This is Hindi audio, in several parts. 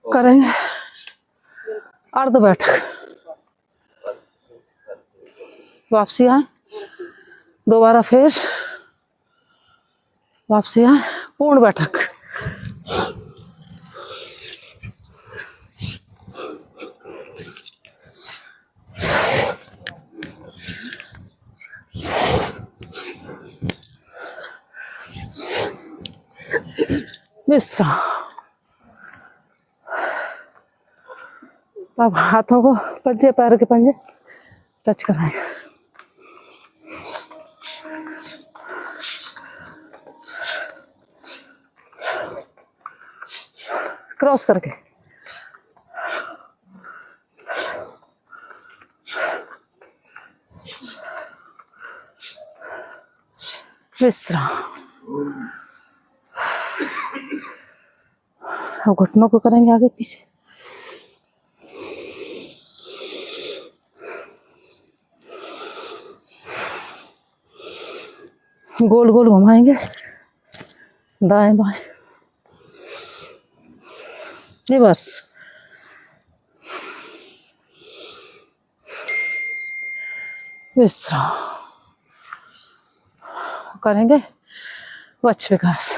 करेंगे अर्ध बैठक। वापसी आए, दोबारा फिर वापसी आए, पूर्ण बैठक। विश्राम। अब हाथों को पंजे, पैर के पंजे टच कराएंगे। क्रॉस करके विश्राम। अब घुटनों को करेंगे आगे पीछे। गोल गोल घुमाएंगे दाएं बाएं। रिवर्स। विश्राम करेंगे वक्ष विकास।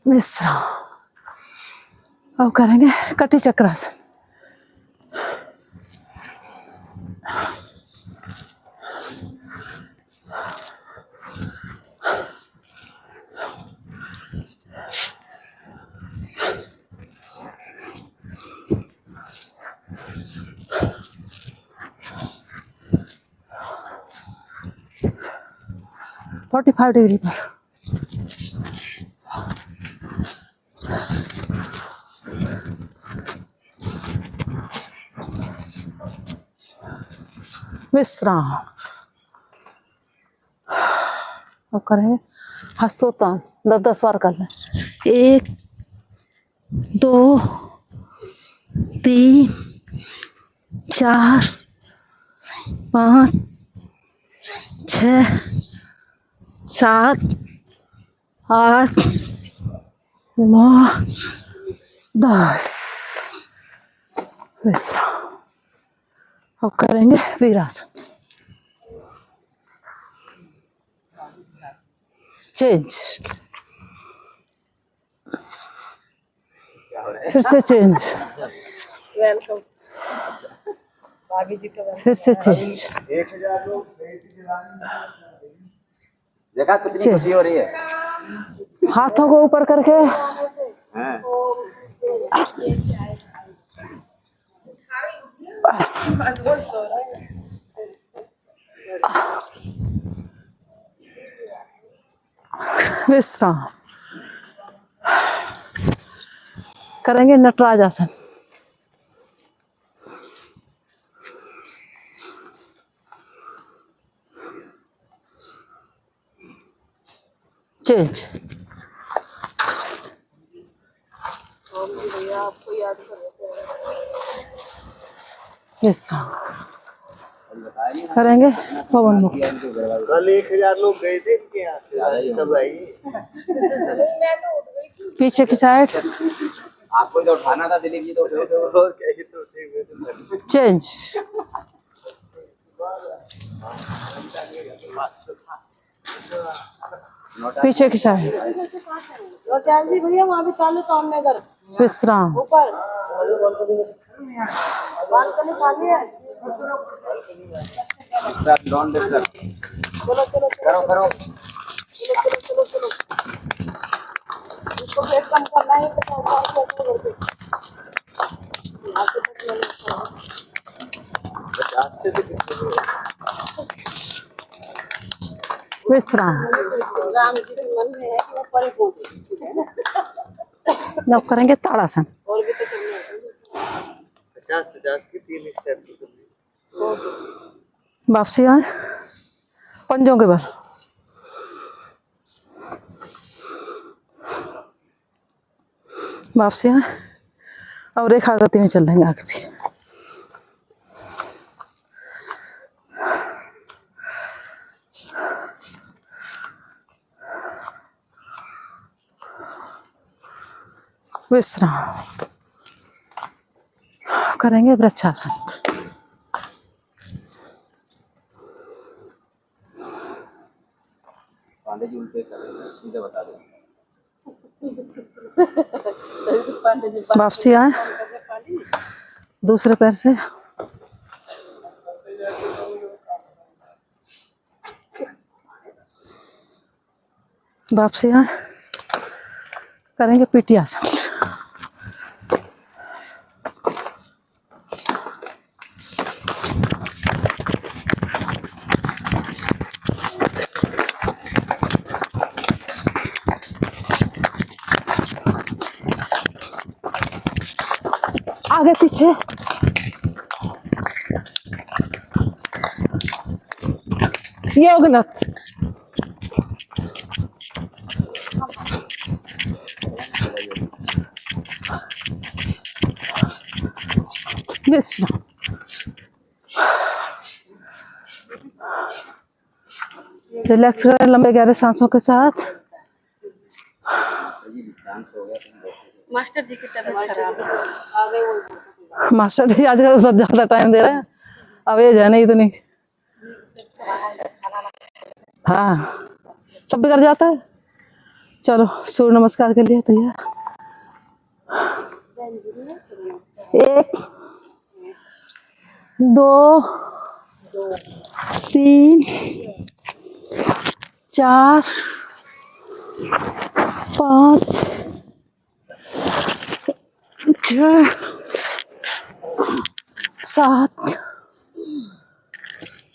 विश्राम। अब करेंगे कटी चक्रासन। फोर्टी 45 डिग्री पर। विश्राम। अब करेंगे हस्तोत्तान 10-10 बार कर लें। 1 2 3 4 5 6 7 8 9 10। विश्राम। अब करेंगे वीरासन। चेंज, फिर से चेंज, वेलकम। फिर से चेंज। देखा कितनी खुशी हो रही है। हाथों को ऊपर करके विश्राम करेंगे नटराज आसन। चेंज। विश्राम करेंगे पवन मुक्त। कल 1000 लोग गए थे इनके यहाँ, तब आई। पीछे की साइड। आपको जो उठाना था दिलीप जी तो और क्या ही तो थे। चेंज। पीछे की साइड। भैया वहाँ पे चालू सामने कर। विश्राम। ऊपर बालकनी खाली है। Don't disturb. चलो चलो करो करो। चलो चलो चलो चलो। इसको पेट कम करना है तो करके 50 से भी। विश्राम। राम जी के मन में है कि वो परे पहुंचे। अब करेंगे ताड़ासन। और भी तो करना है। 50 की 3 स्टेप। वापसी आए पंजों के बल। वापसी आए और रेखा गति में चल देंगे आगे पीछे। विश्राम करेंगे वृक्षासन। पांडे जी उल्टे कर रहे हैं, सीधे बता दो। वापसी आए दूसरे पैर से। वापसी आए करेंगे पीटी आसन। आगे पीछे योगनत। विश्राम। रिलैक्स करें लंबे गहरे सांसों के साथ। मास्टर जी की तबीयत खराब है। मास्टर जी आजकल सब ज्यादा टाइम दे रहे हैं, अब एज है नहीं इतनी। हाँ सब बिगड़ जाता है। चलो सूर्य नमस्कार के लिए तैयार। 1 2 3 4 5 6 7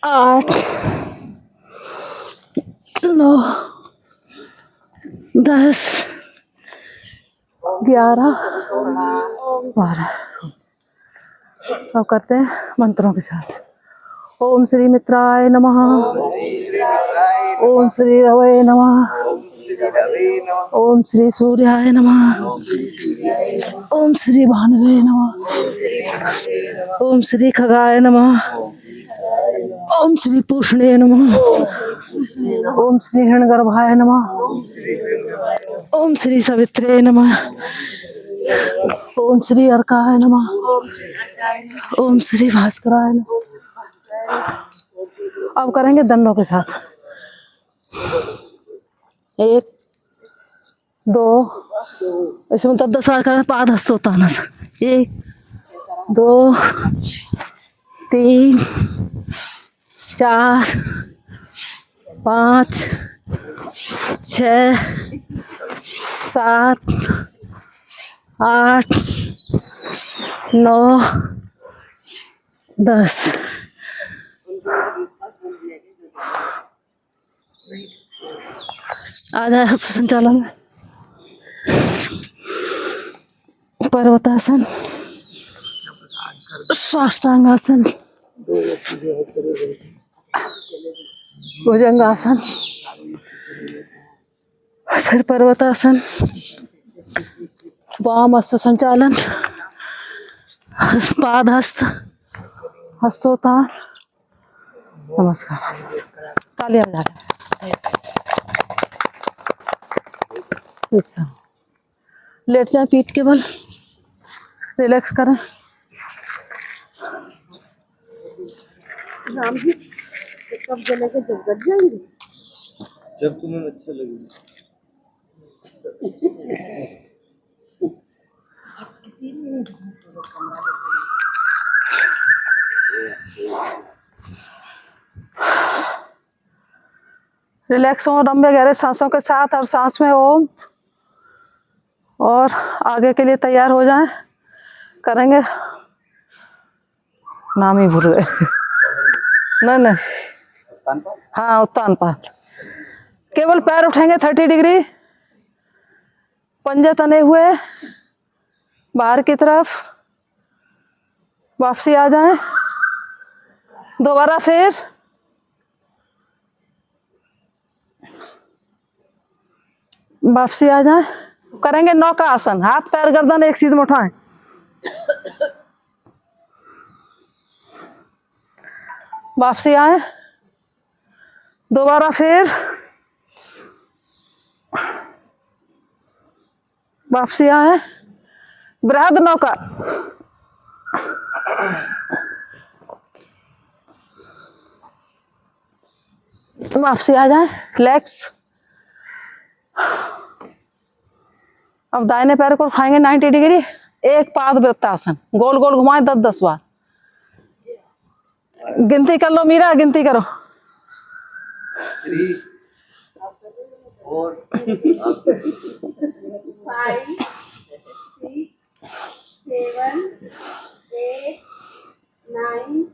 8 9 10 11 12। अब करते हैं मंत्रों के साथ। ओम श्री मित्राय नमः। ओम श्री रवये नमः। ओम श्री सूर्याय नमः। ओम श्री भानुवे नमः। ओम श्री खगाय नमः। ओम श्री पूषणे नमः। ओम श्री हिरण्यगर्भाय नमः। ओम श्री सवित्रे नमः। ओम श्री अर्काय नमः। ओम श्री भास्कराय नमः। अब करेंगे दंडों के साथ। 1 2 इसमें तब 10 बार करें। पाद हस्त होता है ना। 1 2 3 4 5 6 7 8 9 10। आ जाए संचालन में। पर्वतासन, साष्टांगासन, भुजंगासन, फिर पर्वतासन, वाम हस्त संचालन, पाद हस्त, हस्तोत्तान, नमस्कार। तालियां बजा रहे हैं। लेट जाए पीठ के बल, रिलैक्स करें। राम जी कब जलेंगे? जब गट जाएंगे, जब तुम्हें अच्छा लगे। रिलैक्स हो लंबे गहरे सांसों के साथ, और सांस में ओम, और आगे के लिए तैयार हो जाएं। करेंगे, नाम ही भूल गए। नहीं हाँ उत्तान पाद। केवल पैर उठेंगे 30 डिग्री, पंजे तने हुए बाहर की तरफ, वापसी आ जाएं। दोबारा फिर वापसी आ जाए, करेंगे नौका आसन, हाथ पैर गर्दन एक सीध में उठाएं। वापसी आए, दोबारा फिर वापसी आए, बृहद नौका। वापसी आ जाए, लेग्स। अब दाहिने पैर को उठाएंगे 90 डिग्री, एक पाद वृत्तासन, गोल गोल घुमाए 10-10 बार। गिनती कर लो मीरा, गिनती करो। 3 4 5 6 7 8 9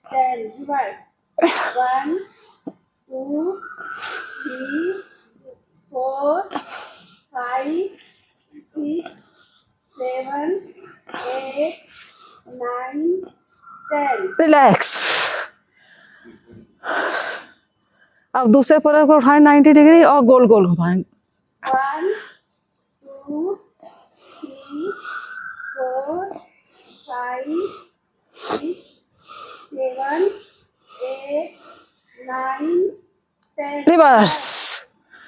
10 reverse 1 2 3 4 5 6 7 8 9 10 रिलैक्स। अब दूसरे पैर को उठाएं 90 डिग्री और गोल गोल घुमाएंगे। 1 2 3 4 5 6 7 8 9 10 रिवर्स।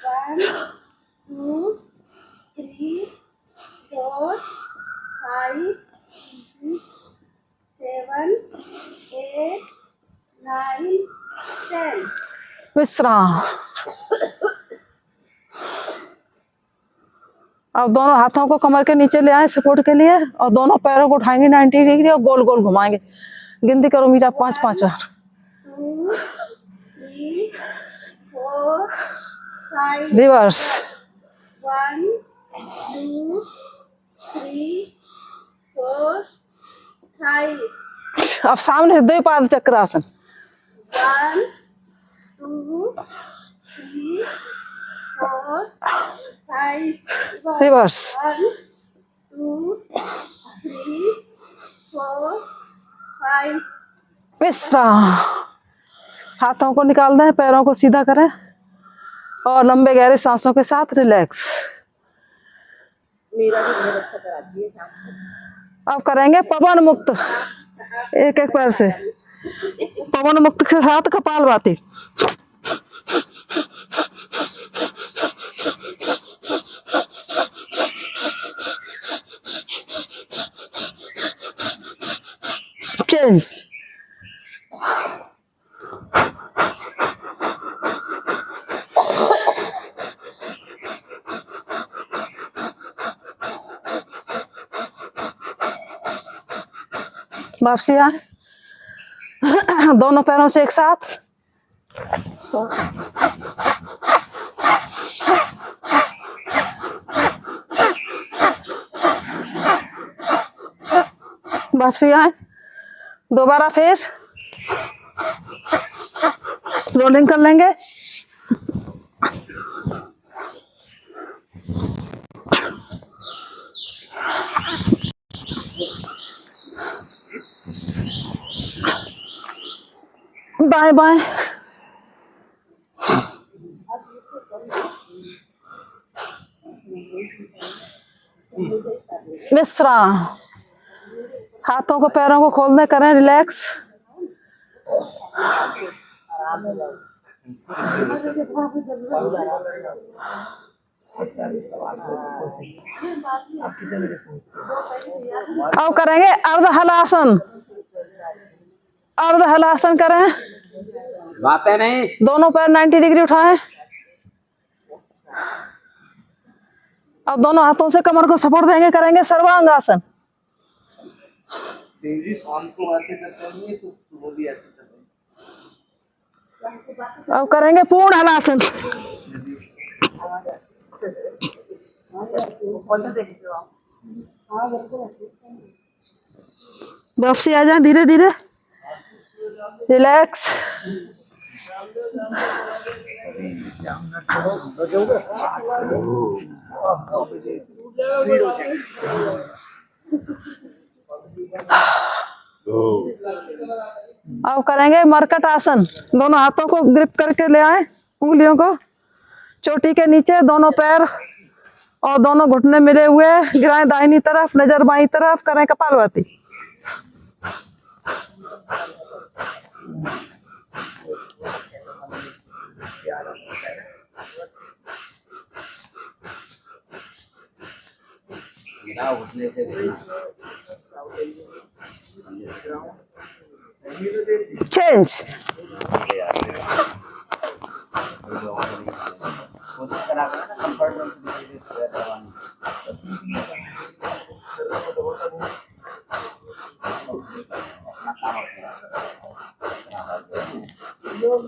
1 2 3 4 5 6 7 8 9 10 विश्राम। अब दोनों हाथों को कमर के नीचे ले आए सपोर्ट के लिए और दोनों पैरों को उठाएंगे 90 डिग्री और गोल गोल घुमाएंगे। गिनती करो मीरा, 5-5 बार। 2 3 4 5 रिवर्स। 1 2 3 4 5 अब सामने से 2 पाद चक्रासन। 1 2 3 4 5 रिवर्स। 1 2 3 4 5 विश्राम। हाथों को निकाल दें, पैरों को सीधा करें और लंबे गहरे सांसों के साथ रिलैक्स। मेरा भी बहुत अच्छा कराती है शाम को। अब करेंगे पवन मुक्त, एक एक पैर से पवन मुक्त के साथ कपालभाति। चेंज। वापसी आए, दोनों पैरों से एक साथ। वापसी आए, दोबारा फिर रोलिंग कर लेंगे। बाएं बाएं। विश्राम। हाथों को पैरों को खोलने करें रिलैक्स। अब करेंगे अर्ध हलासन। अर्ध हलासन करें, बातें नहीं। दोनों पैर 90 डिग्री उठाएं। अब दोनों हाथों से कमर को सपोर्ट देंगे, करेंगे सर्वांगासन। देवी शाम को ऐसे करते हैं तो वो भी ऐसे करते हैं। अब करेंगे पूर्ण हलासन। वापसी आ जाए धीरे धीरे, रिलैक्स। अब करेंगे मरकट आसन। दोनों हाथों को ग्रिप करके ले आए, उंगलियों को चोटी के नीचे, दोनों पैर और दोनों घुटने मिले हुए, गिराएं दाहिनी तरफ, नजर बाईं तरफ, करें कपालभाति। गिरा उठने से चेंज। कोशिश करा ना कंफर्ट जोन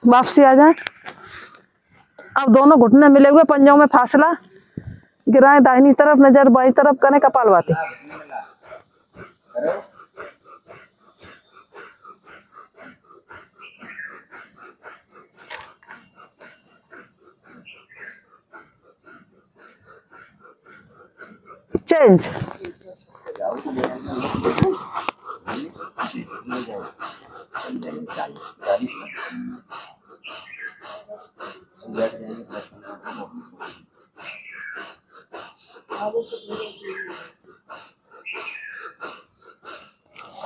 वापसी आ जाए। अब दोनों घुटने मिले हुए, पंजों में फासला, गिराएं दाहिनी तरफ, नजर बाईं तरफ, करें कपालभाति। चेंज।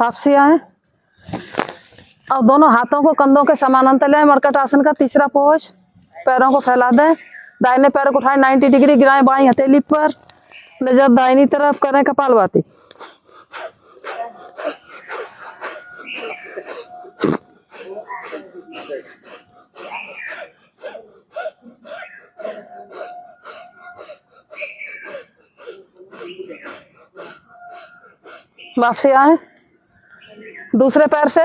वापसी आए। अब दोनों हाथों को कंधों के समानांतर लें, मरकट आसन का तीसरा पोज। पैरों को फैला दें, दाहिने पैर को उठाएं 90 डिग्री, गिराएं बाईं हथेली पर, नजर दाहिनी तरफ, करें कपालभाति। वापसी आए। दूसरे पैर से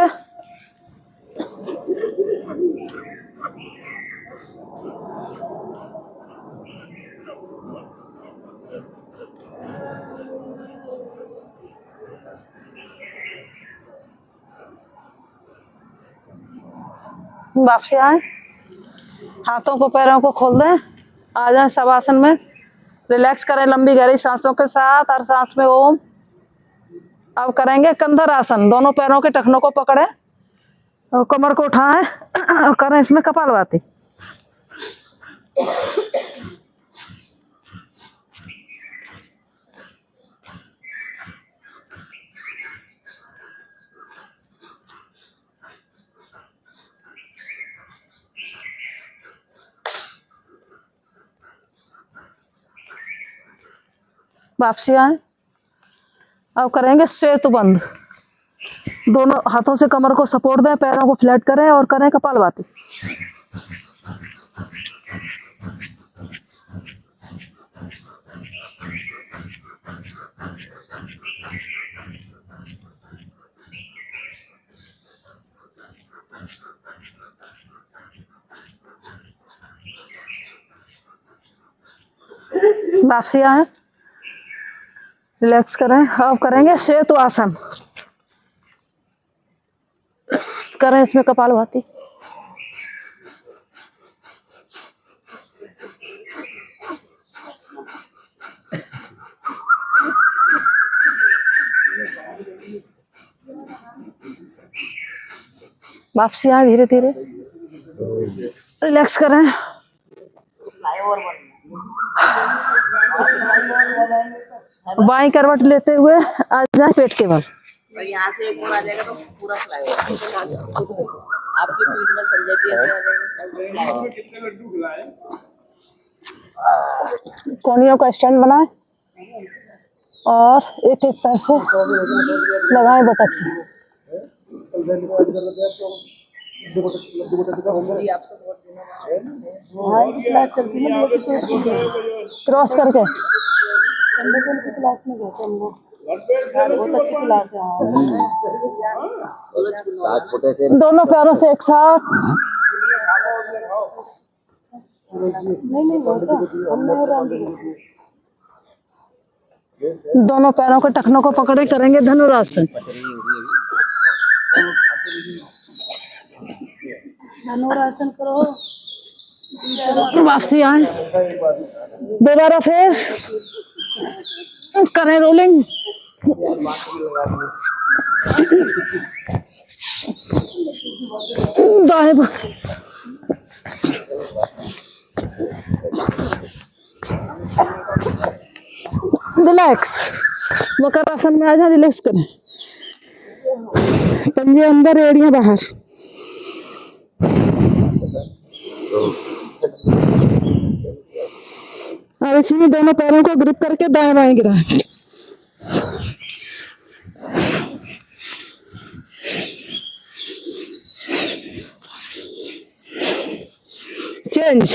वापसी आए। हाथों को पैरों को खोल दें, आ जाए शवासन में। रिलैक्स करें लंबी गहरी सांसों के साथ, हर सांस में ओम। अब करेंगे कंधर आसन। दोनों पैरों के टखनों को पकड़ें और कमर को उठाएं और करें इसमें कपालभाति। वापसी आए। अब करेंगे सेतुबंध। दोनों हाथों से कमर को सपोर्ट दें, पैरों को फ्लैट करें और करें कपालभाति। वापसी आए। रिलैक्स करें। अब करेंगे सेतु आसन। करें इसमें कपालभाति। वापसी आए धीरे धीरे। रिलैक्स करें। बाईं करवट लेते हुए आ जाए पेट के बल। और यहाँ से एक आ जाएगा तो पूरा फ्लाई होगा। आपकी पीठ में संजय कोहनियों का स्टैंड बनाए और एक एक पैर से लगाए बटक से। क्रॉस करके की क्लास में गए थे हम लोग। बहुत अच्छी क्लास है। दोनों पैरों से एक साथ। नहीं दोनों पैरों के टखनों को पकड़े करेंगे धनुरासन। धनुरासन करो। वापसी आए। दोबारा फिर करें रोलिंग। दाएं रिलैक्स। मकर आसन में आ जा, रिलैक्स करें। पंजे अंदर, एड़ियां बाहर। अब इसी में दोनों पैरों को ग्रिप करके दाएं बाएं गिराएं। चेंज।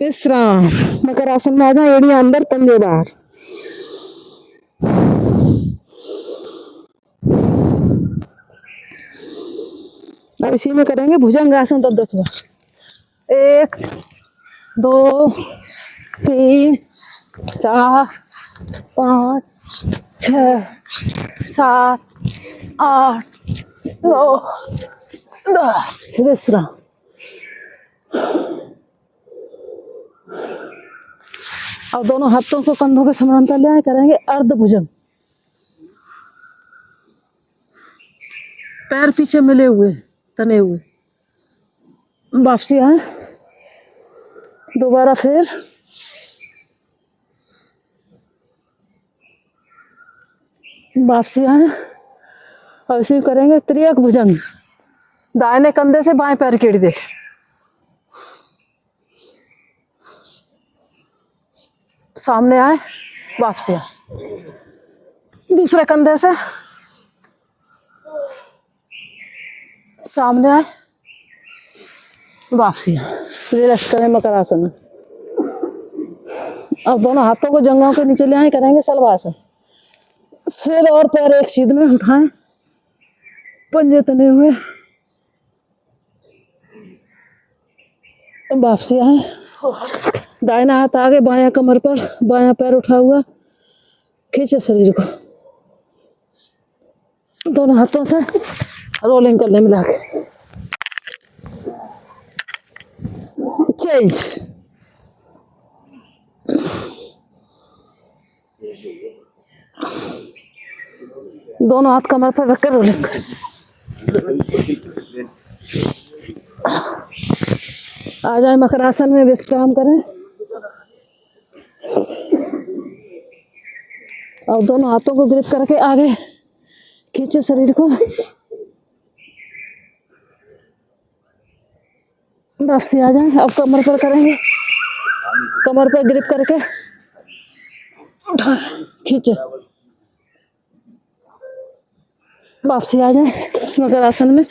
विश्राम। मकर आसन में आ जाए, एड़ियां अंदर, पंजे बाहर। अब इसी में करेंगे भुजंग आसन 10 बार। 1 2 3 4 5 6 7 8 9 10। विश्राम। अब दोनों हाथों को कंधों के समानांतर ले आए, करेंगे अर्ध भुजंग। पैर पीछे मिले हुए, तने हुए। वापसी आए, दोबारा फिर वापसी आए। और इसी करेंगे त्रियक भुजंग। दाहिने कंधे से बाएं पैर की एड़ी देखें, सामने आए, वापसी आए। दूसरे कंधे से सामने आए, वापसी आए। रिलैक्स करें मकर आसन में। अब दोनों हाथों को जंघों के नीचे ले आए, करेंगे शलभासन। सिर और पैर एक सीध में उठाएं, पंजे तने हुए, वापसी आए। दाहिना हाथ आगे, बायां कमर पर, बायां पैर उठा हुआ, खींचे शरीर को। दोनों हाथों से रोलिंग कर ले मिला के। चेंज। दोनों हाथ कमर पर रखकर रोलिंग कर। आ जाए मकर आसन में, विश्राम करें। और दोनों हाथों को ग्रिप करके आगे खींचे शरीर को, वापसी आ जाए। अब कमर पर करेंगे, कमर पर ग्रिप करके उठा खींचे, वापसी आ जाए मकर आसन में।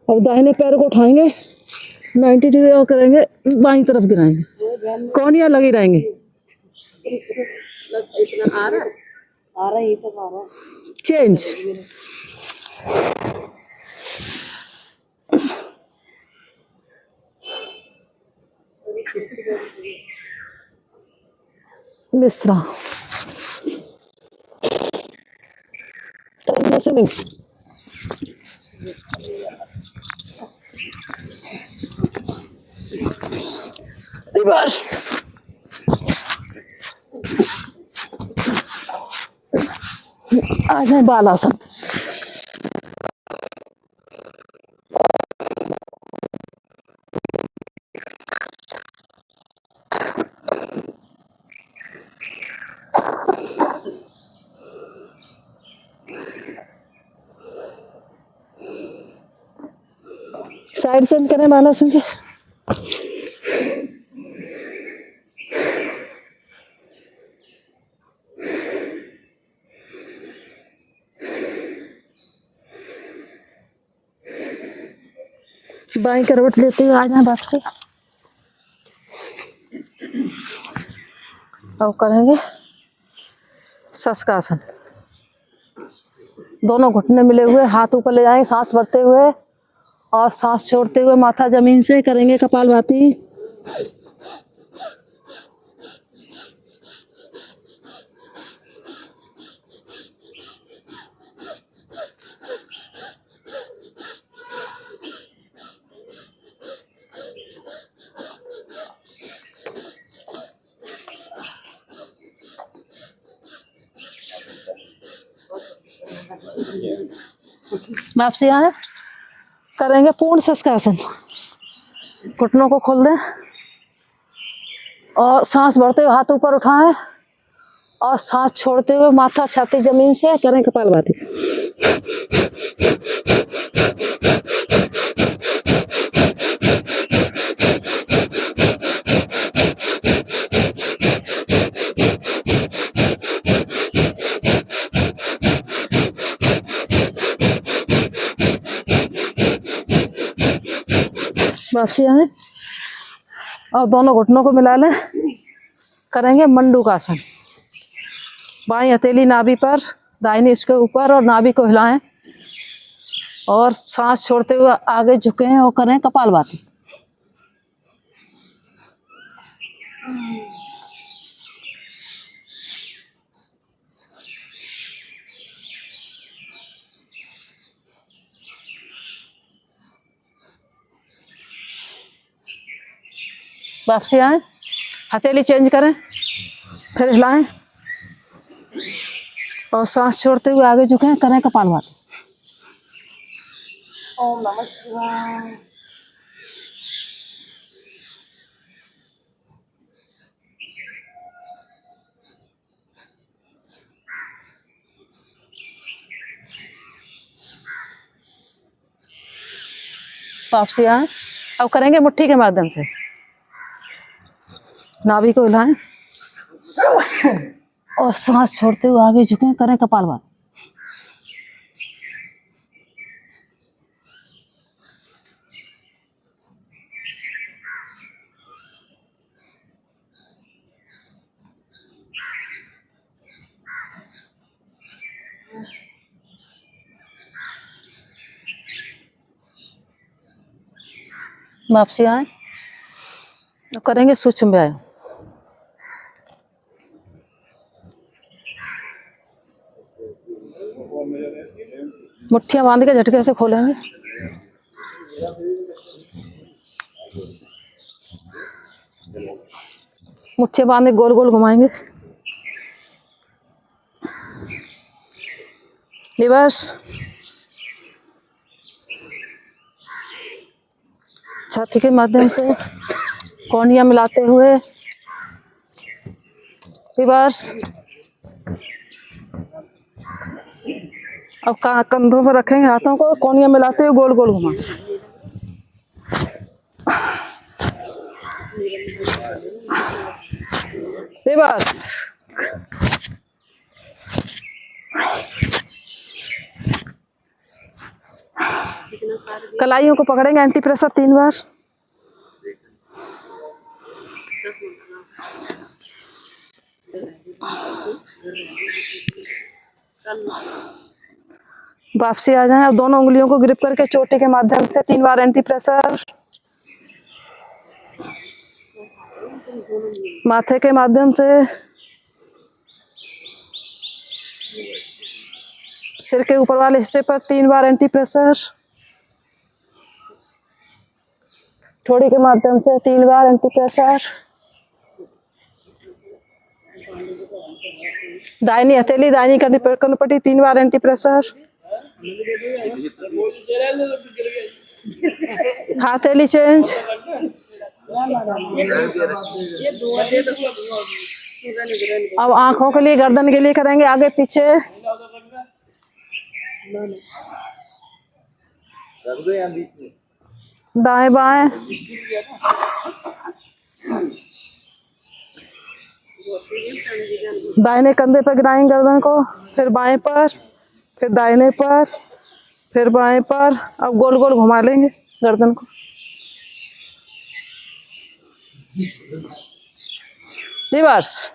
अब दाहिने पैर को उठाएंगे, 90 डिग्री और करेंगे, बाईं तरफ गिराएंगे, कोहनियां लगी रहेंगी। इतना आ रहा है, ये तो आ रहा है। चेंज। विश्राम। रिवर्स। आ जाए बालासन। साइड चेंज करें बालासन के। बाएं करवट लेते हुए आ जाए वापसी। अब करेंगे शशकासन। दोनों घुटने मिले हुए, हाथ ऊपर ले जाएंगे, सांस भरते हुए और सांस छोड़ते हुए माथा जमीन से, करेंगे कपालभाति। वापसी आए, करेंगे पूर्ण शस्त्रासन। घुटनों को खोल दें और सांस भरते हुए हाथ ऊपर उठाएं और सांस छोड़ते हुए माथा छाती जमीन से करें कपालभाति। वापसी आए और दोनों घुटनों को मिला लें, करेंगे मंडूकासन। बाईं हथेली नाभि पर, दाहिनी इसके ऊपर और नाभि को हिलाएं और सांस छोड़ते हुए आगे झुकें और करें कपालभाति। वापसी आए, हथेली चेंज करें, फिर हिलाएं और सांस छोड़ते हुए आगे झुकें, करें कपालभाति। ओम नमः शिवाय। वापसी आए, अब करेंगे मुट्ठी के माध्यम से, नाभि को हिलाएं और सांस छोड़ते हुए आगे झुकें, करें कपालभाति। वापसी आए, तो करेंगे सूक्ष्म व्यायाम। मुट्ठियां बांध के झटके से खोलेंगे। मुट्ठियां बांध के गोल गोल घुमाएंगे। रिवर्स। छाती के माध्यम से कोहनियां मिलाते हुए रिवर्स। अब कंधों पर रखेंगे हाथों को, कोहनियां मिलाते हुए गोल गोल घुमा। रिवर्स। कलाइयों को पकड़ेंगे, एंटी प्रेशर 3 बार। वापसी आ जाएं और दोनों उंगलियों को ग्रिप करके चोटी के माध्यम से 3 बार एंटी प्रेशर। माथे के माध्यम से, सिर के ऊपर वाले हिस्से पर 3 बार एंटी प्रेशर। थोड़ी के माध्यम से 3 बार एंटी प्रेशर। दाहिनी हथेली, दाहिनी कनपटी 3 बार एंटी प्रेशर। हथेली चेंज। अब आंखों के लिए, गर्दन के लिए करेंगे आगे पीछे। दाएं बाएं। दाहिने कंधे पर गिराएंगे गर्दन को, फिर बाएं पर, फिर दाहिने पर, फिर बाएं पर। अब गोल गोल घुमा लेंगे गर्दन को। रिवर्स।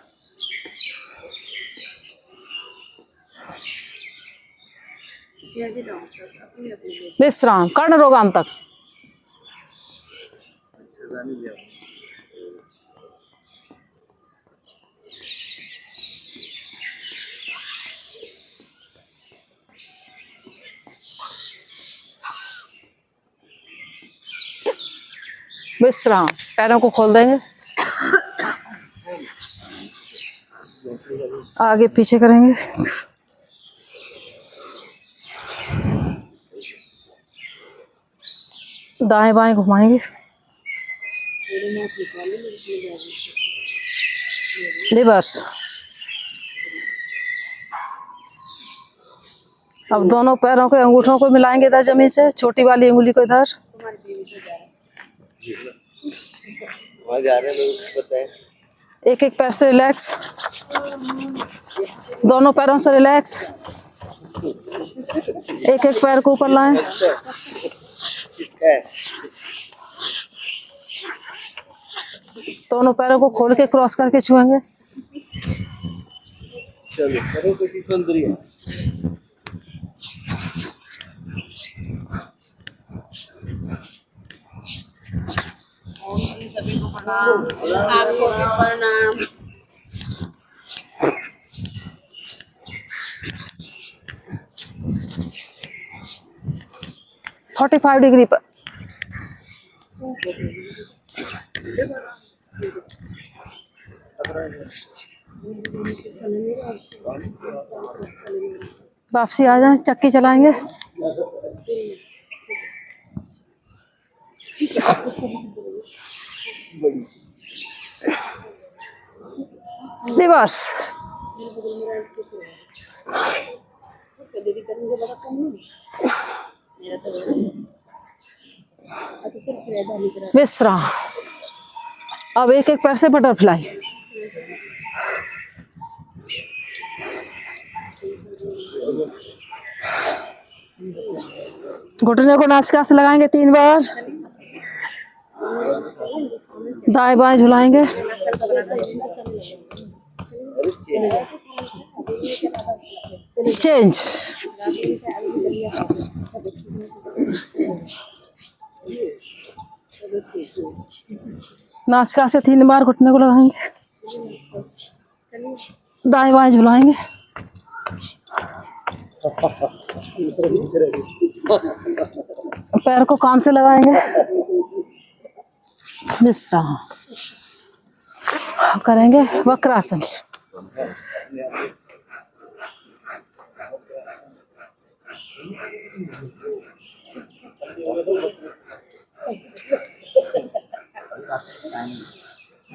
विश्राम, कर्ण रोगांतक। विश्राम, पैरों को खोल देंगे, आगे पीछे करेंगे। दाएं बाएं घुमाएंगे। रिवर्स। अब दोनों पैरों के अंगूठों को मिलाएंगे इधर जमीन से, छोटी वाली उंगली को इधर। वहाँ जा रहे हैं लोग, पता है। एक एक पैर से रिलैक्स, दोनों पैरों से रिलैक्स। एक एक पैर को ऊपर लाएं। किसका है? दोनों पैरों को खोल के क्रॉस करके छुएंगे। चलो करो कितनी सुंदरी है। सभी को प्रणाम, आपको भी प्रणाम। 45 डिग्री पर। वापसी आ जाए, चक्की चलाएंगे। रिवर्स। विश्राम। अब एक एक पैर से बटरफ्लाई। घुटने को नासिका से लगाएंगे 3 बार। दाएं बाएं झुलाएंगे। चेंज। नासिका से 3 बार घुटने को लगाएंगे। दाएं बाएं झुलाएंगे। पैर को कान से लगाएंगे। विश्राम करेंगे। वक्रासन।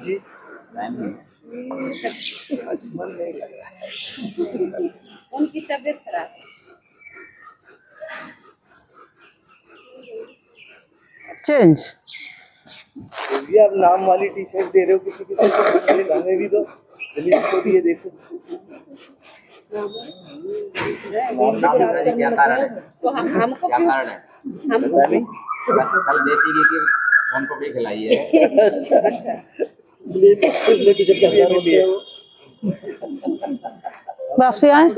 जी उनकी तबीयत खराब है। चेंज। ये आप नाम वाली टी शर्ट दे रहे हो किसी को, हमें भी दो। जल्दी को दिए देखो। नाम जी क्या कारण है? तो हमको क्या क्यों? कारण है? हमको पता नहीं। कल देसी घी की सोन पापड़ी खिलाई है। अच्छा वापसी आए।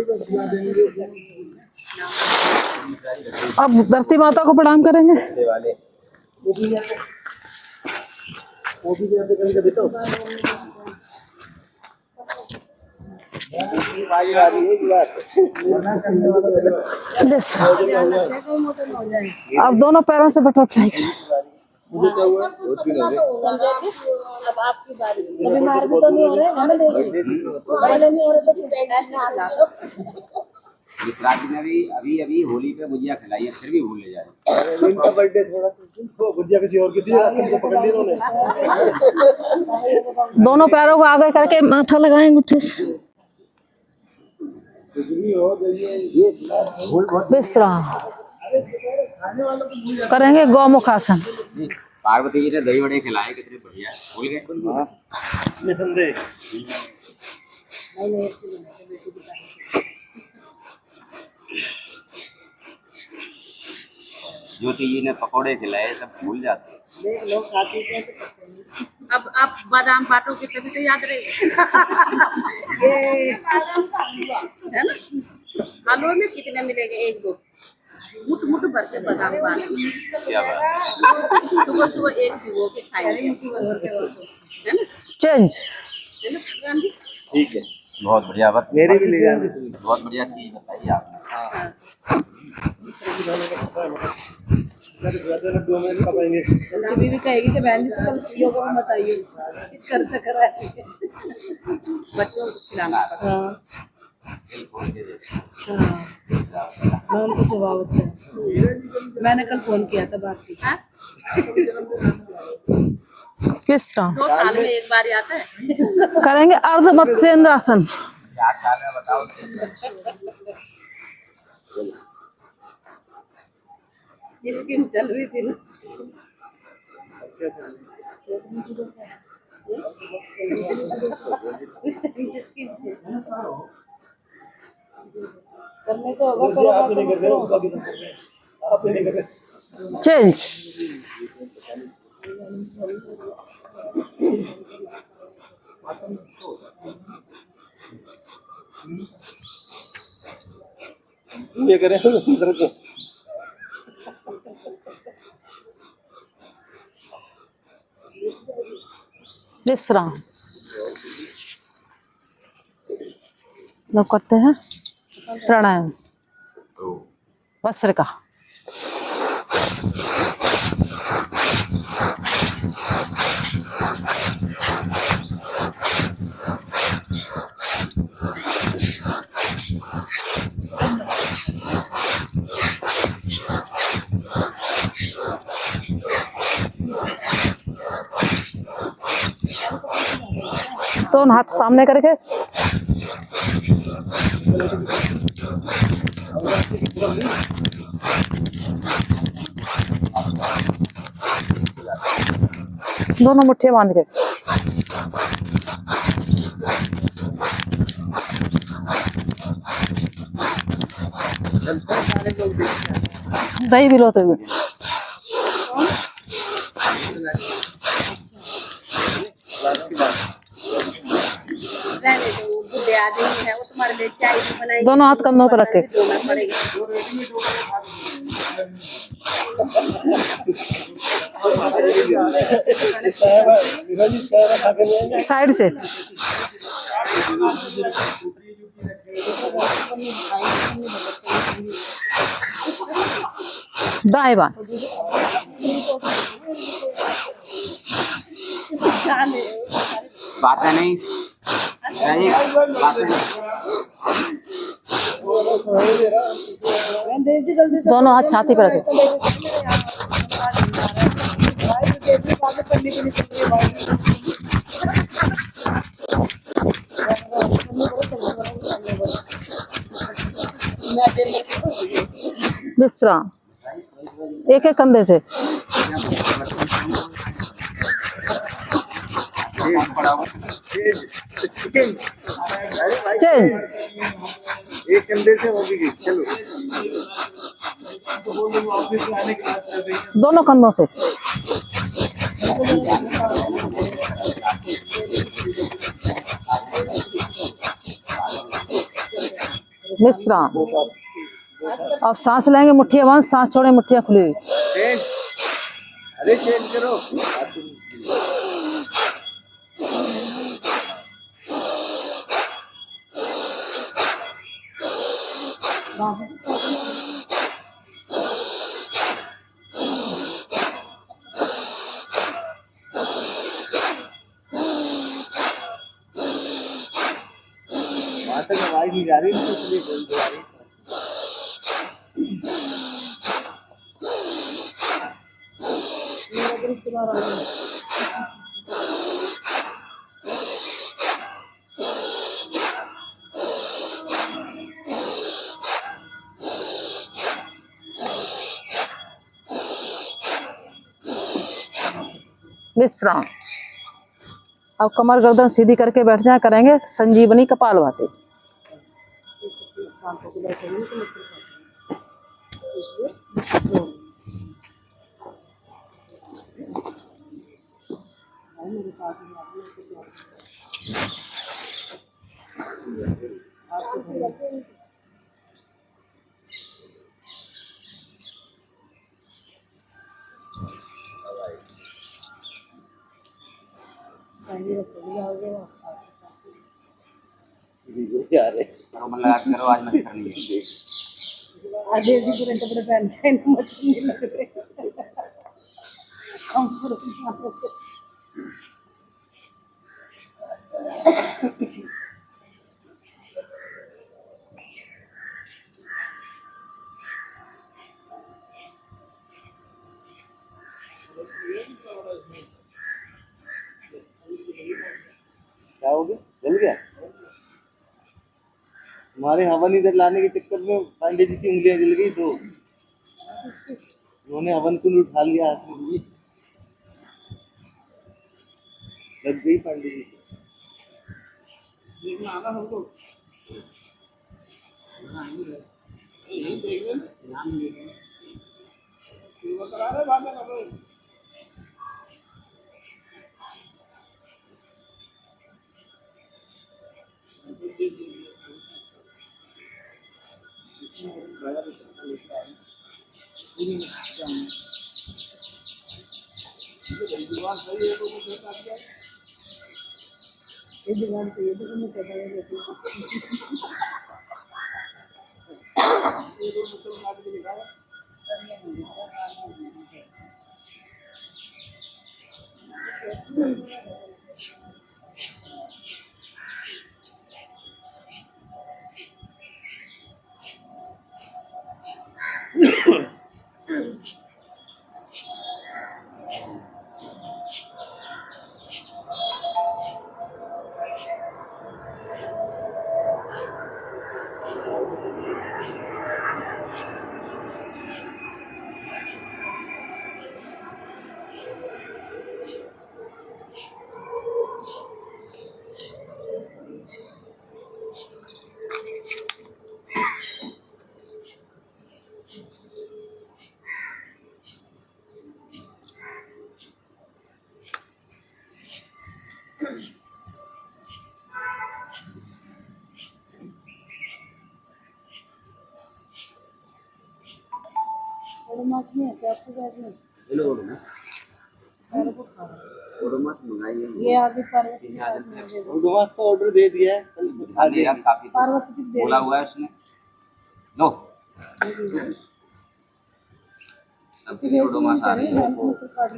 अब धरती माता को प्रणाम करेंगे। वाले अब दोनों पैरों से बटरफ्लाई करें। अब आपकी बारी। बीमार भी तो नहीं हो रहे, हमें दे दीजिए। नहीं हो रहे तो ऐसे खिला दो। विक्रांत ने भी अभी होली पे गुजिया खिलाई है, फिर भी भूल जा रहे। इनका बर्थडे थोड़ा तो गुजिया किसी और की थी, रास्ते में पकड़ लिया उन्होंने। दोनों पैरों को आगे करके माथा लगाएं अंगूठे से। विश्राम करेंगे। गौमुखासन। पार्वती जी ने दही बड़े खिलाए, कितने बढ़िया। भूल गए? निसंदेह। ज्योति जी ने पकौड़े खिलाए, सब भूल जाते। देख लो खाती हैं तो पता नहीं। अब आप बादाम बांटोगे तभी तो याद रहेगा। ये है ना, हलवे में कितने मिलेंगे? 1-2 मुठ भर के बादाम बांटो। क्या बात। सुबह सुबह एक भिगो के खाएंगे, है ना? चेंज। है ना गांधी? ठीक है, बहुत बढ़िया बात। मेरे भी ले जाने। बहुत बढ़िया चीज बताइए आपने। अभी भी कहेगी कि बहन जी तो कल योगा में बताइए कर से कराए बच्चों को खिलाना। दिल खोल के देखो। मैं उनको स्वभाव अच्छा है। मैंने कल फोन किया था बात की। किस तरह 2 साल में एक बार आता है। करेंगे? अर्ध मत्स्येंद्रासन। 4 साल में बताओ। स्कीम चल रही थी ना। करने तो होगा, करो आप ही नहीं कर रहे हो, उनका भी नहीं कर रहे हैं। आप ही नहीं कर रहे। चेंज। ये करें दूसरे को। विश्राम लोग करते हैं। प्राणायाम वस्त्र का। दोनों हाथ सामने करके दोनों मुट्ठियां बांध के दही भिलोते हुए। रहने दो, वो बुढ़े आदमी है, वो तुम्हारे लिए चाय भी बनाएंगे। दोनों हाथ कंधों पर रखे। धोना पड़ेगा। साइड से दाएं बाएं। बातें नहीं बातें नहीं। दोनों हाथ छाती पर रखे। विश्राम एक एक कंधे से। चेंज। एक कंधे से होगी चलो। दोनों कंधों से। विश्राम। अब सांस लेंगे, मुट्ठियां बंद, सांस छोड़े, मुट्ठियां खुली हुई। अरे चेंज करो। आवाज नहीं जा रही, इसलिए बोल दो। विश्राम। अब कमर गर्दन सीधी करके बैठ जाए। करेंगे संजीवनी कपालभाति। यार करो मन लगा के करो, आज मत करनी है। आधे जी पूरे कपड़े पहन के मच्छर नहीं लग रहे। हम पूरे क्या हो गया? जल गया? हमारे हवन इधर लाने के चक्कर में पांडे जी की उंगलियां जल गई दो। उन्होंने हवन कुंड उठा लिया हाथ में, लग गई पांडे जी को। ये लो ओडोमस मंगाइए। ये आगे पार्वती उडवास का ऑर्डर दे दिया है, कल उठा मेरा देगा। काफी बोला हुआ है उसने। लो अब ओडोमस आ रही है 50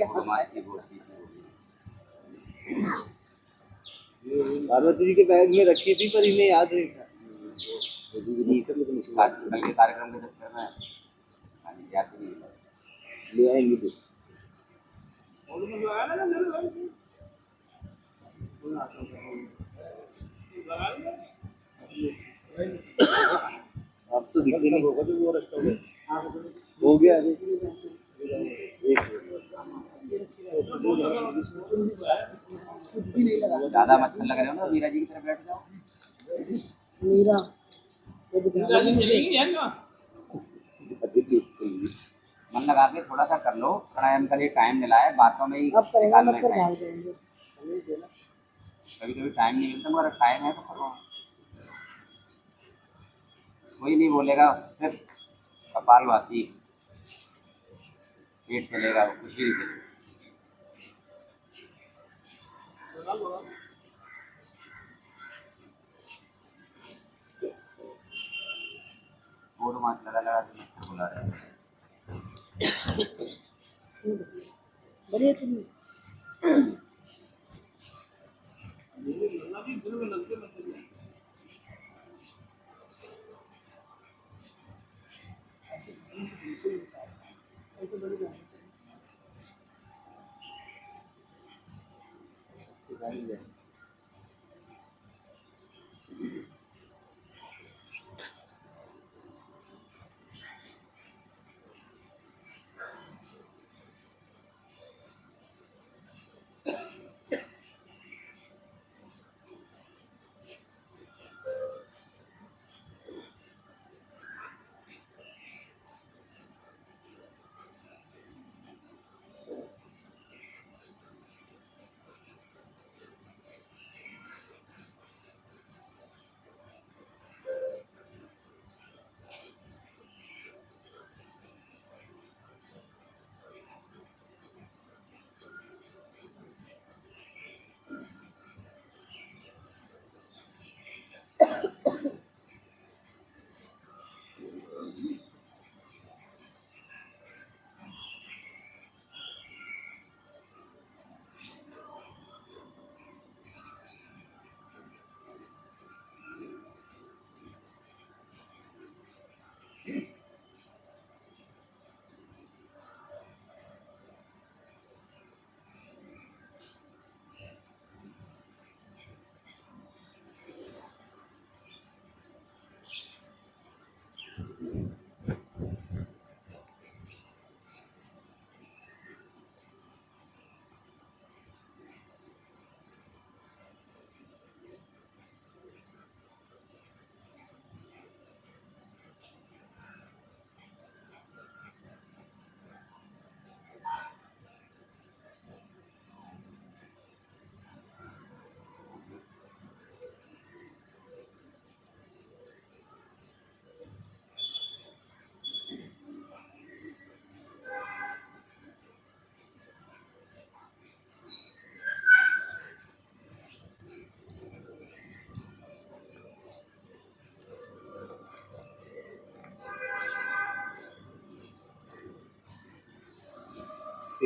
ओडोमस की बोतल। पार्वती जी के बैग में रखी थी पर इन्हें याद नहीं था। कल के कार्यक्रम के चक्कर में याद नहीं था। ले आएंगे तो। आप तो दिखते नहीं। हो गया अभी। ज्यादा मच्छर लग रहे हो ना, मीरा जी की तरफ बैठ जाओ। मन लगा के थोड़ा सा कर लो, प्राणायाम का लिए टाइम मिला है, बातों में ही निकालना है टाइम। कभी कभी टाइम नहीं मिलता, मगर टाइम है तो करो। कोई नहीं बोलेगा, सिर्फ कपालवासी पेट चलेगा, कुछ भी नहीं चलेगा। और मास्क लगा लगा के मच्छर बुला रहे हैं। बढ़िया चलिए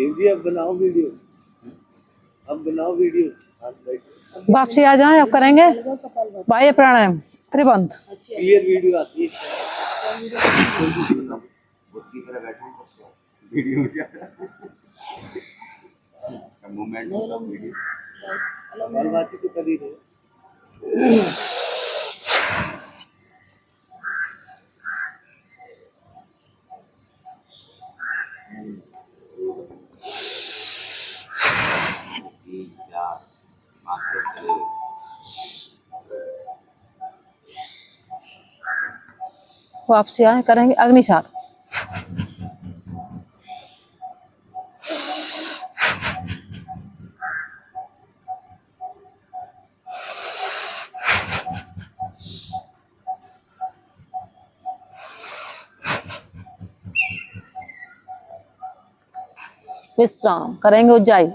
देव जी अब बनाओ वीडियो, अब बनाओ वीडियो, आप बैठो। वापसी आ जाए, अब करेंगे बाह्य प्राणायाम त्रिबंध। क्लियर वीडियो आती है। बुद्धि पर बैठे वीडियो मूवमेंट वीडियो बाल बातें तो कर ही रहे। वापसी आए, करेंगे अग्निसार। विश्राम करेंगे उज्जाई।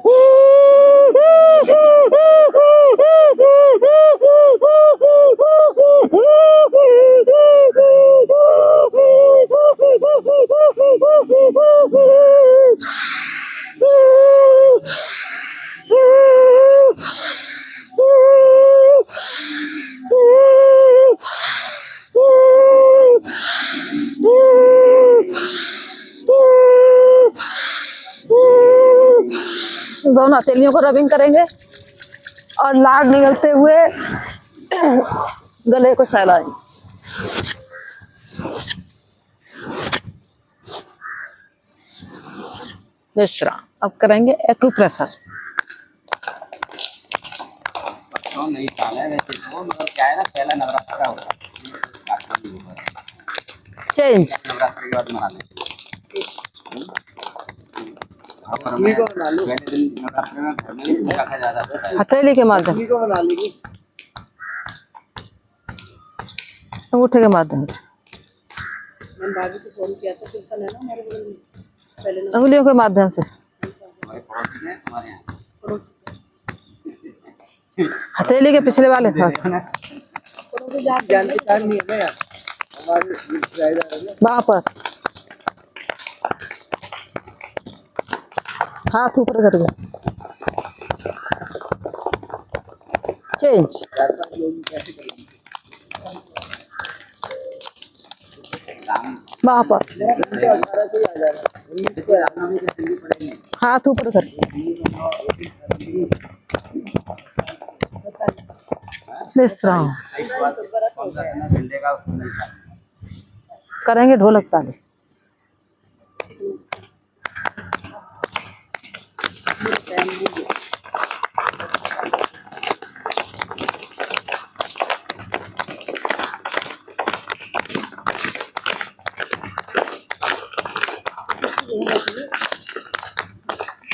दोनों हथेलियों को रबिंग करेंगे और लार निकलते हुए गले को सहलाएंगे। विश्राम। अब करेंगे एक्यूप्रेशर। तो नहीं साल है वैसे तो, मगर क्या है ना, पहला नवरात्र का होता है, चेंज। नवरात्र के बाद मना लेते हैं। और मम्मी को बना लो, पहले दिन नवरात्र में घर में ही पूजा का ज्यादा होता है। हथेली के माध्यम, मम्मी को बना लेगी। अंगूठे के माध्यम, उंगलियों के माध्यम से, हमारे पड़ोसी हैं हमारे यहाँ, हथेली के पिछले वाले भाग, जान पहचान नहीं है ना यार, हमारे रिश्तेदार है ना। वहां पर हाथ ऊपर करके चेंज। 4-5 लोग कैसे करेंगे? वहां पर 18 से ही आ जाएगा, 19 से आ जाएगा। हाथ ऊपर करके विश्राम झंडे का उसको नहीं खाना। करेंगे ढोलक ताली।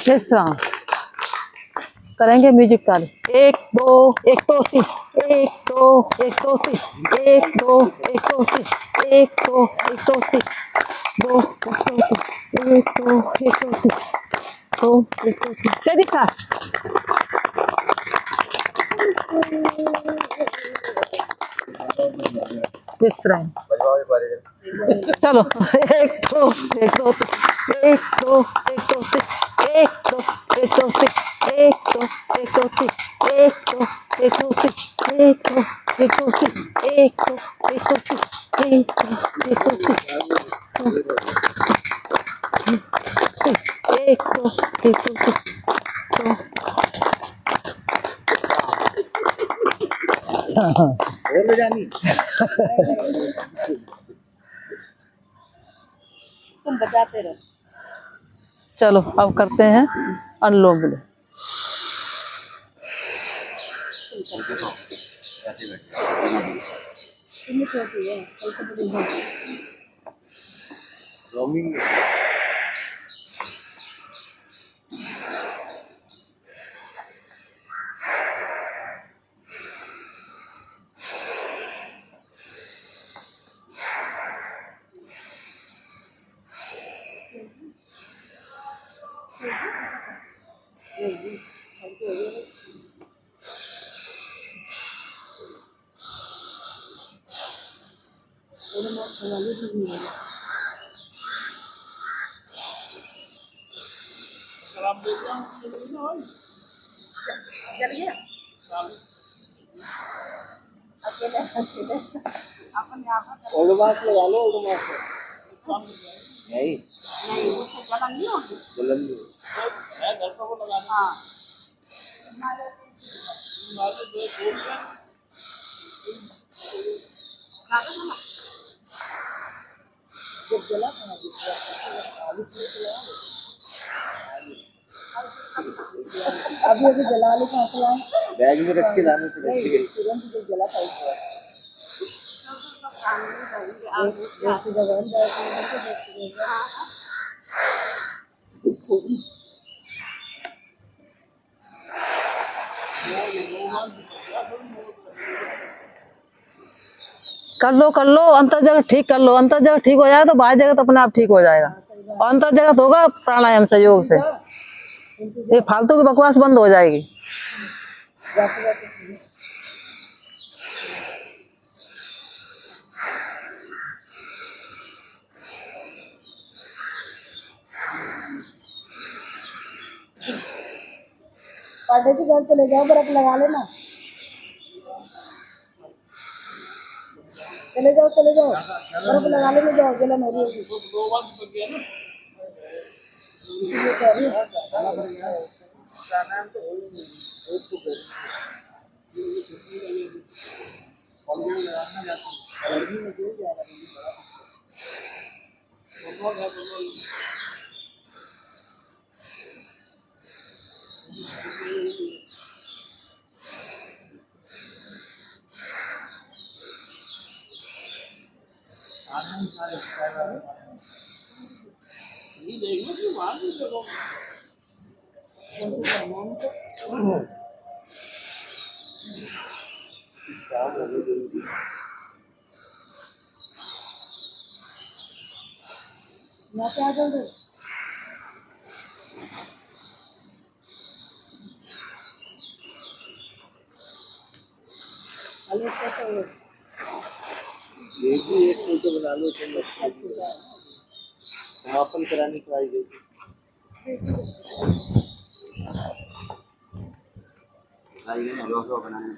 विश्राम करेंगे म्यूजिक ताली। 1 2 1 2 3 1 2 1 2 3 1 2 1 2 3 1 2 1 2 3 2 1 2 3 1 2 1 2 3 2 1 2 3 तेजी साथ। विश्राम। चलो 1 2 1 2 1 2 1 2 1 2 1 2 1 2 1 2 1 2 1 2 1 2 1 2 1 2 1 2 1 2 1 2 1 2 1 2 और बजानी तुम बजाते रहो। चलो अब करते हैं अनुलोम विलोम। रोमिंग चल गया अकेले अकेले अपन यहाँ पर ओडोमास लगा लो, ओडोमास नहीं नहीं उससे जलन नहीं होगी जलन नहीं। हाँ अभी अभी जला लो कहाँ से लाए? बैग में रख के लाने से रख के तुरंत जो जला था उसको जैसी जगह है, जैसी जगह। कर लो अंतर जगह ठीक कर लो। अंतर जगह ठीक हो जाए तो बाहर जगह तो अपने आप ठीक हो जाएगा। और अंतर जगह होगा प्राणायाम से, योग से। ये फालतू की बकवास बंद हो जाएगी। पार्टी के घर चले जाओ, बर्फ लगा लेना। चले जाओ बर्फ लगा लेने जाओ, जलन हो रही होगी। इसीलिए कह रही काम होने जरूरी। मैं क्या करूँ? एक भी एक फोटो बना लो तो समापन कराने को आई गई। लोगो बनाने में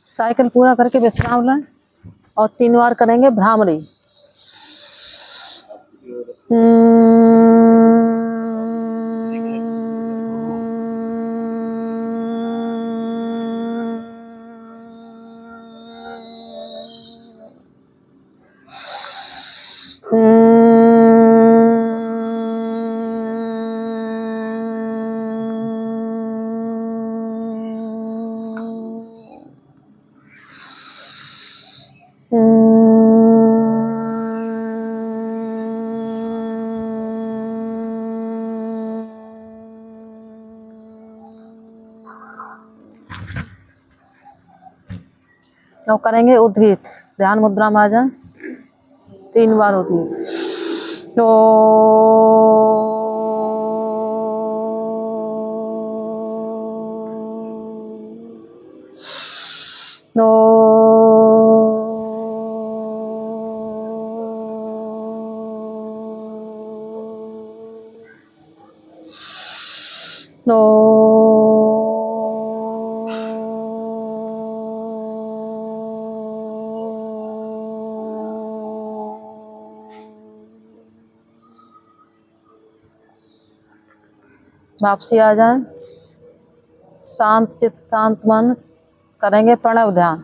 साइकिल पूरा करके विश्राम लें और 3 बार करेंगे भ्रामरी। अब करेंगे उद्गीत। ध्यान मुद्रा में आ जाए। 3 बार उद्गीत। नो नो नो वापसी आ जाए। शांत चित्त शांत मन करेंगे प्रणव ध्यान।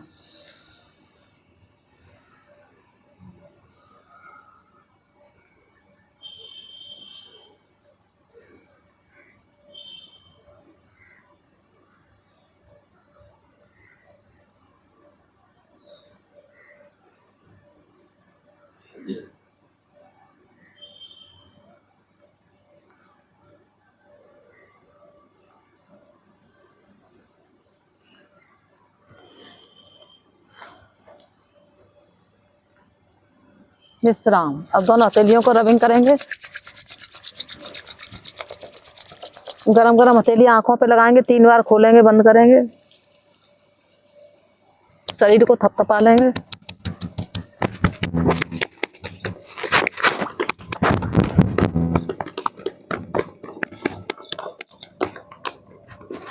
विश्राम। अब दोनों हथेलियों को रबिंग करेंगे। गरम गरम हथेली आंखों पे लगाएंगे। 3 बार खोलेंगे, बंद करेंगे। शरीर को थपथपा लेंगे।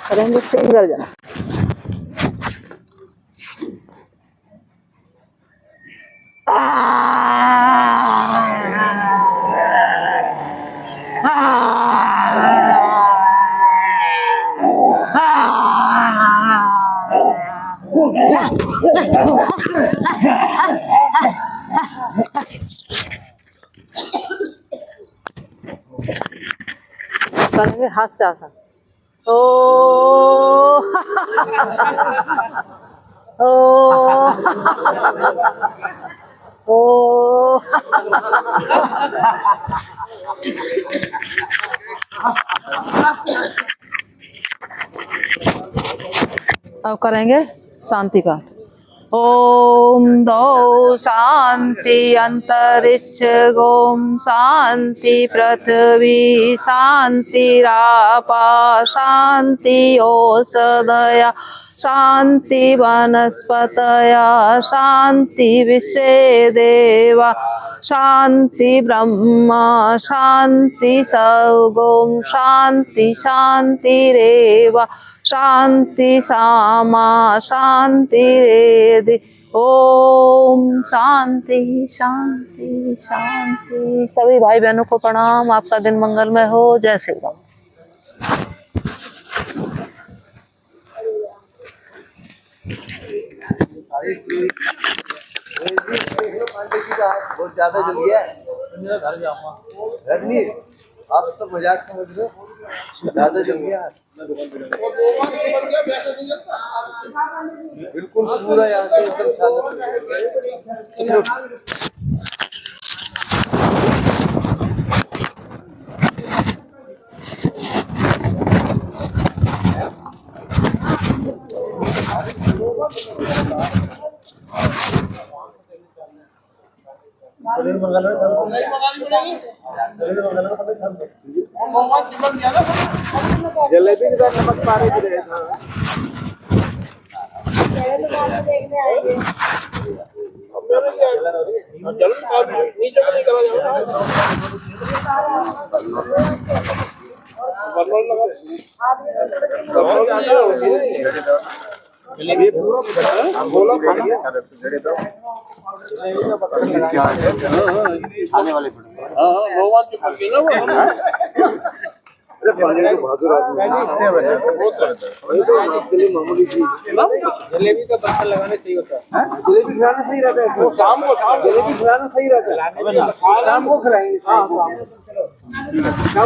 करेंगे सिंह गर्जना। करेंगे हाथ से आसन। ओ ओ ओ अब करेंगे शांति का। ओम दो शांति अंतरिक्ष गोम शांति पृथ्वी शांति रापा शांति औषधया शांति वनस्पतया शांति विश्वे देवा शांति ब्रह्मा शांति सगोम शांति शांतिरेव शांति सामा शांति रेदि। ओम शांति शांति शांति। सभी भाई बहनों को प्रणाम। आपका दिन मंगलमय हो। जय श्री राम। बहुत ज्यादा जल गया है। घर जाऊंगा। घर नहीं, आप तो मजाक समझ रहे हो। ज्यादा जल गया बिल्कुल पूरा यहाँ से एकदम। जलेबी के साथ नमक पारे भी रहे था। आने वाले बहादुर आदमी मामूली चीज। जलेबी का बर्तन लगाने सही होता है। जलेबी खिलाना सही रहता है। वो शाम को जलेबी खिलाना सही रहता है। शाम को खिलाएंगे। शाम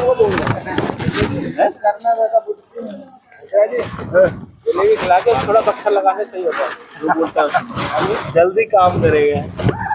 को बोलूंगा करना जलेबी खिला के थोड़ा पत्थर लगाने सही होता है, जो बोलता है उसमें। जल्दी काम करेगा।